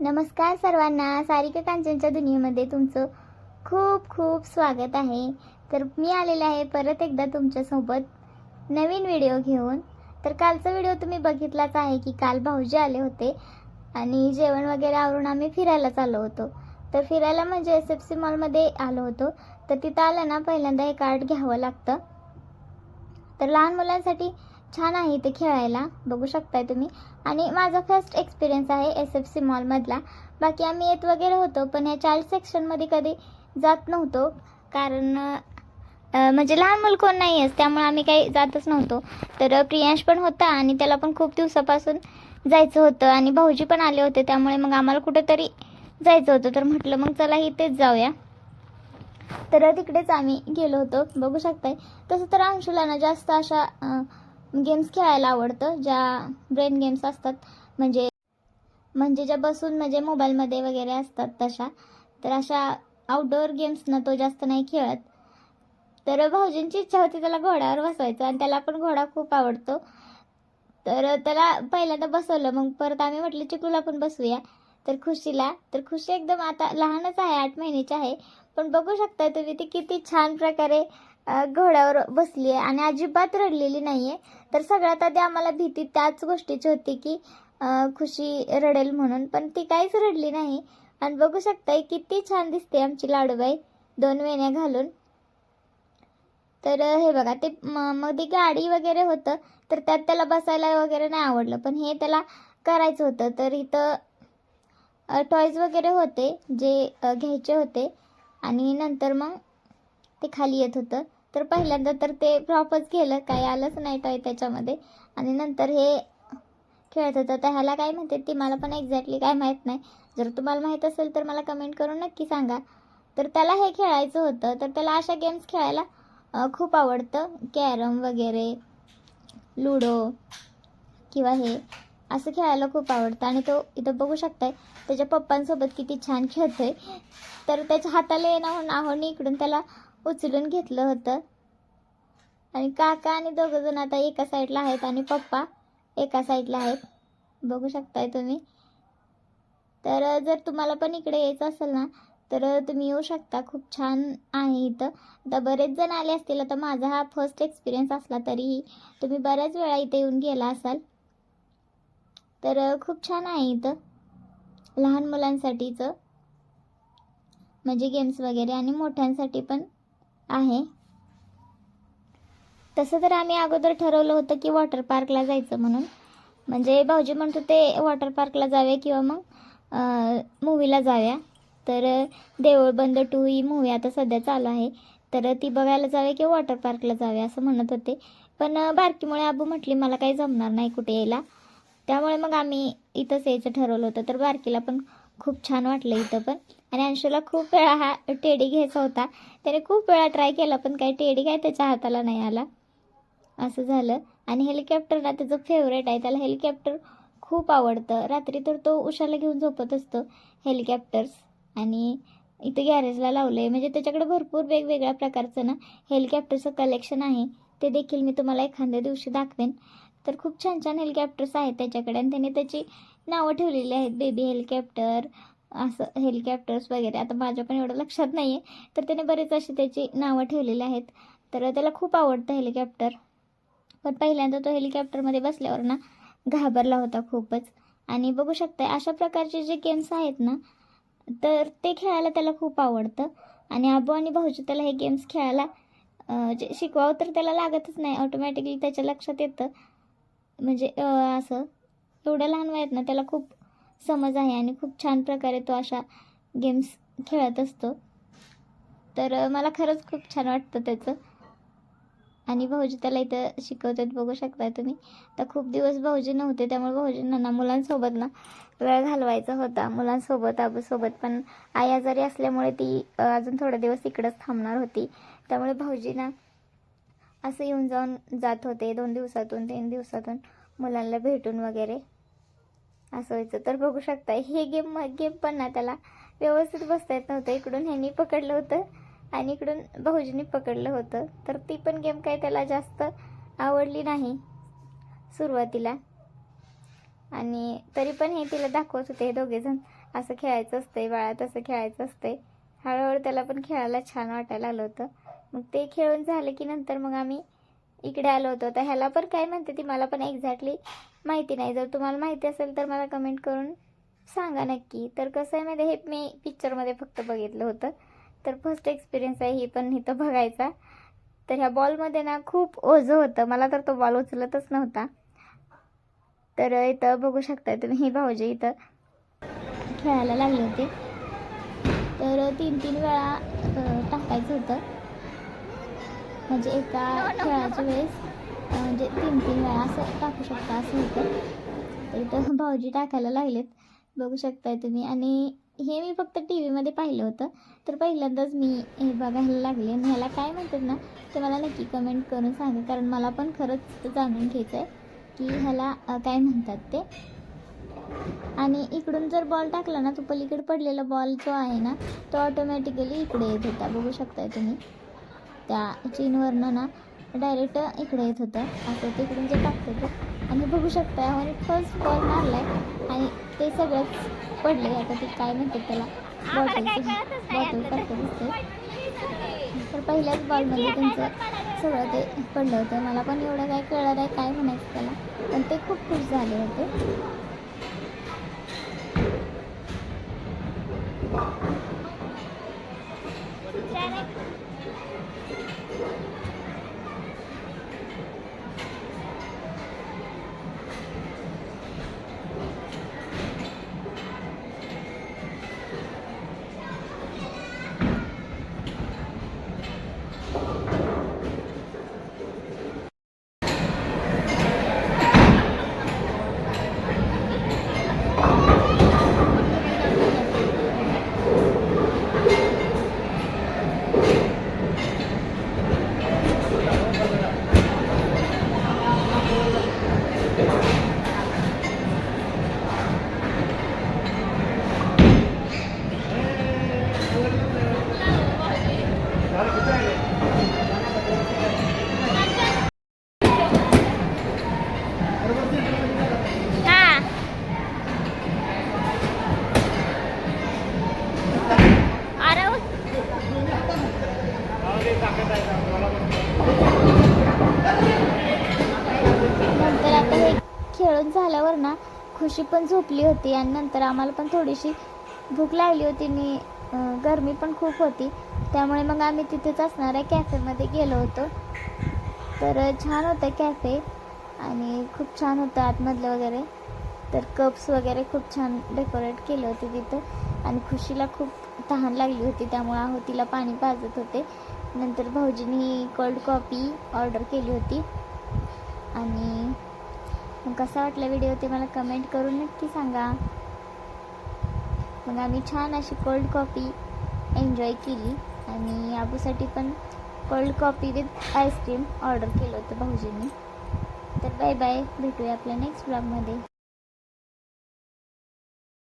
नमस्कार सर्वांना, सारिका कांचनच्या दुनियेमध्ये तुमचं खूप खूप स्वागत आहे। तर मी आलेले आहे परत एकदा तुमच्यासोबत नवीन व्हिडिओ घेऊन। तर कालचा व्हिडिओ तुम्ही बघितलाच आहे की काल भाऊजी आले होते आणि जेवण वगैरे आवरून आम्ही फिरायला चाललो होतो। तर फिरायला म्हणजे एसएफसी मॉलमध्ये आलो होतो। तर तिथं आलं ना पहिल्यांदा हे कार्ड घ्यावं लागतं। तर लहान मुलांसाठी छान आहे इथे खेळायला, बघू शकताय तुम्ही। आणि माझा फर्स्ट एक्सपिरियन्स आहे एसएफसी मॉलमधला। बाकी आम्ही येत वगैरे होतो पण या चाइल्ड सेक्शनमध्ये कधी जात नव्हतो, कारण म्हणजे लहान मुलं कोण नाही आहेस त्यामुळे आम्ही काही जातच नव्हतो। तर प्रियांश पण होता आणि त्याला पण खूप दिवसापासून जायचं होतं आणि भाऊजी पण आले होते, त्यामुळे मग आम्हाला कुठेतरी जायचं होतं। तर म्हटलं मग चला इथेच जाऊया। तर तिकडेच आम्ही गेलो होतो, बघू शकताय। तसं तर अंशुला ना जास्त अशा गेम्स खेळायला आवडतं, ज्या ब्रेन गेम्स असतात, म्हणजे ज्या बसून म्हणजे मोबाईलमध्ये वगैरे असतात तशा। तर अशा आउटडोअर गेम्स ना तो जास्त नाही खेळत। तर भाऊजींची इच्छा होती त्याला घोड्यावर बसवायचं आणि त्याला पण घोडा खूप आवडतो। तर त्याला पहिल्यांदा बसवलं, मग परत आम्ही म्हटलं चिकूला पण बसवूया। तर खुशी एकदम आता लहानच आहे, 8 महिन्याची आहे, पण बघू शकताय तुम्ही ती किती छान प्रकारे घोड्यावर बसली आहे आणि अजिबात रडलेली नाही आहे। तर सगळ्यात आधी आम्हाला भीती त्याच गोष्टीची होती की खुशी रडेल म्हणून, पण ती काहीच रडली नाही। आणि बघू शकताय किती छान दिसते आमची लाडूबाई 2 वेण्या घालून। तर हे बघा ते मध्ये गाडी वगैरे होतं, तर त्यात त्याला बसायला वगैरे नाही आवडलं, पण हे त्याला करायचं होतं। तर इथं टॉयज वगैरे होते जे घ्यायचे होते आणि नंतर मग ते खाली येत होतं। तर पहिल्यांदा तर ते फ्लॉपच केलं, काही आलंच नाही टॉय त्याच्यामध्ये। आणि नंतर हे खेळत होतं। तर ह्याला काय म्हणते ती मला पण एक्झॅक्टली काय माहीत नाही, जर तुम्हाला माहीत असेल तर मला कमेंट करून नक्की सांगा। तर त्याला हे खेळायचं होतं, तर त्याला अशा गेम्स खेळायला खूप आवडतं, कॅरम वगैरे, लुडो किंवा हे असं खेळायला खूप आवडतं। आणि तो इथं बघू शकताय त्याच्या पप्पांसोबत किती छान खेळतोय। तर त्याच्या हाताला येणं आहोने इकडून त्याला उचलून घेतलं होतं आणि काका आणि दोघंजण आता एका साईडला आहेत आणि पप्पा एका साईडला आहेत, बघू शकताय तुम्ही। तर जर तुम्हाला पण इकडे यायचं असेल ना तर तुम्ही येऊ शकता, खूप छान आहे इथं। आता बरेच जण आले असतील, आता माझा हा फर्स्ट एक्सपिरियन्स असला तरीही तुम्ही बऱ्याच वेळा इथे येऊन गेला असाल। तर खूप छान आहे इथं लहान मुलांसाठीचं म्हणजे गेम्स वगैरे, आणि मोठ्यांसाठी पण आहे। तसं तर आम्ही अगोदर ठरवलं होतं की वॉटर पार्कला जायचं म्हणून, म्हणजे भाऊजी म्हणत होते वॉटर पार्कला जाऊया किंवा मग मूवीला जाऊया। तर देऊळबंद 2 ही मूवी आता सध्या चालू आहे, तर ती बघायला जाऊया किंवा वॉटर पार्कला जाऊया असं म्हणत होते। पण बारकीमुळे आबू म्हटली मला काही जमणार नाही कुठे यायला, त्यामुळे मग आम्ही इथंच यायचं ठरवलं होतं। तर बारकीला पण खूप छान वाटलं इथं पण। आणि अंशूला खूप वेळा हा टेडी घ्यायचा होता, त्याने खूप वेळा ट्राय केला पण काही टेडी काय त्याच्या हाताला नाही आला, असं झालं। आणि हेलिकॉप्टर ना त्याचं फेवरेट आहे, त्याला हेलिकॉप्टर खूप आवडतं। रात्री तर तो उशाला घेऊन झोपत असतो हेलिकॉप्टर्स। आणि इथे गॅरेजला लावलं आहे, म्हणजे त्याच्याकडे भरपूर वेगवेगळ्या प्रकारचं ना हेलिकॉप्टरचं कलेक्शन आहे, ते देखील मी तुम्हाला एखाद्या दिवशी दाखवेन। तर खूप छान छान हेलिकॉप्टर्स आहेत त्याच्याकडे आणि त्याने त्याची नावं ठेवलेली आहेत, बेबी हेलिकॉप्टर असं हेलिकॉप्टर्स वगैरे। आता माझ्या पण एवढं लक्षात नाही आहे, तर त्याने बरेच अशी त्याची नावं ठेवलेली आहेत। तर त्याला खूप आवडतं हेलिकॉप्टर, पण पहिल्यांदा तो हेलिकॉप्टरमध्ये बसल्यावर ना घाबरला होता खूपच। आणि बघू शकताय अशा प्रकारचे जे गेम्स आहेत ना तर ते खेळायला त्याला खूप आवडतं। आणि आबू आणि भाऊजी त्याला हे गेम्स खेळायला जे शिकवावं तर त्याला लागतच नाही, ऑटोमॅटिकली त्याच्या लक्षात येतं। म्हणजे असं एवढ्या लहान वयात ना त्याला खूप समज आहे आणि खूप छान प्रकारे तो अशा गेम्स खेळत असतो। तर मला खरंच खूप छान वाटतं त्याचं। आणि भाऊजी त्याला इथं शिकवतात, बघू शकताय तुम्ही। तर खूप दिवस भाऊजी नव्हते, त्यामुळे भाऊजींना ना मुलांसोबत ना वेळ घालवायचा होता, मुलांसोबत आबूसोबत। पण आई आजारी असल्यामुळे ती अजून थोडे दिवस इकडंच थांबणार होती, त्यामुळे भाऊजी ना असं येऊन जाऊन जात होते 2 दिवसातून 3 दिवसातून मुलांना भेटून वगैरे असं व्हायचं। तर बघू शकताय हे गेम पण ना त्याला व्यवस्थित बसता येत नव्हतं, इकडून ह्यांनी पकडलं होतं आणि इकडून भाऊजींनी पकडलं होतं। तर ती पण गेम काही त्याला जास्त आवडली नाही सुरुवातीला। आणि तरी पण हे तिला दाखवत होते हे दोघेजण, असं खेळायचं असतंय बाळा, तसं खेळायचं असतंय. हळूहळू त्याला पण खेळायला छान वाटायला आलं होतं. मग ते खेळून झालं की नंतर मग आम्ही इकडे आलो होतो. तर ह्याला पण काय म्हणते ती मला पण एक्झॅक्टली माहिती नाही. जर तुम्हाला माहिती असेल तर मला कमेंट करून सांगा नक्की. तर कसं आहे माहिती, हे मी पिक्चरमध्ये फक्त बघितलं होतं. तर फर्स्ट एक्सपिरियन्स आहे ही पण इथं बघायचा. तर ह्या बॉलमध्ये ना खूप ओझं होतं, मला तर तो बॉल उचलतच नव्हता. तर इथं बघू शकता तुम्ही, ही भाऊजी इथं खेळायला लागले होते. तर 3-3 वेळा टाकायचं होतं, म्हणजे एका खेळाच्या वेळेस म्हणजे 3-3 वेळा असं टाकू शकता असं होतं. तर इथं भाऊजी टाकायला लागलेत, बघू शकताय तुम्ही. आणि हे मी फक्त टी व्हीमध्ये पाहिलं होतं. तर पहिल्यांदाच मी हे बघायला लागले. आणि ह्याला काय म्हणतात ना ते मला नक्की कमेंट करून सांगा, कारण मला पण खरंच जाणून घ्यायचं आहे की ह्याला काय म्हणतात ते. आणि इकडून जर बॉल टाकला ना, तो पलीकडे पडलेला बॉल जो आहे ना तो ऑटोमॅटिकली इकडे येत होता, बघू शकताय तुम्ही. त्या चीनवरनं ना डायरेक्ट इकडे येत होतं, असं तिकडून जे टाकतं ते. आणि बघू शकताय आणि फर्स्ट बॉल मारलाय आणि ते सगळंच पडले. आता ते काय म्हणतात त्याला, बॉटलसारखं दिसतंय. तर पहिल्याच बॉलमध्ये त्यांचं सगळं ते पडलं होतं. मला पण एवढं काय कळलं नाही काय म्हणायचं त्याला, पण ते खूप खुश झाले होते. नंतर आता हे खेळून झाल्यावर ना खुशी पण झोपली होती. आणि नंतर आम्हाला पण थोडीशी भूक लागली होती आणि गरमी पण खूप होती. त्यामुळे मग आम्ही तिथेच असणाऱ्या कॅफेमध्ये गेलो होतो. तर छान होतं कॅफे आणि खूप छान होतं आतमधलं वगैरे. तर कप्स वगैरे खूप छान डेकोरेट केले होते तिथं. आणि खुशीला खूप तहान लागली होती, त्यामुळे आहो तिला पाणी पाजत होते. नंतर भाऊजींनी कोल्ड कॉफी ऑर्डर केली होती. आणि मग कसा वाटला व्हिडिओ ते मला कमेंट करून नक्की सांगा. मग आम्ही छान अशी कोल्ड कॉफी एन्जॉय केली. आणि आबूसाठी पण cold coffee with ice cream order केलं होतं भाऊजींनी. तर बाय बाय, भेटूया आपल्या नेक्स्ट ब्लॉगमध्ये.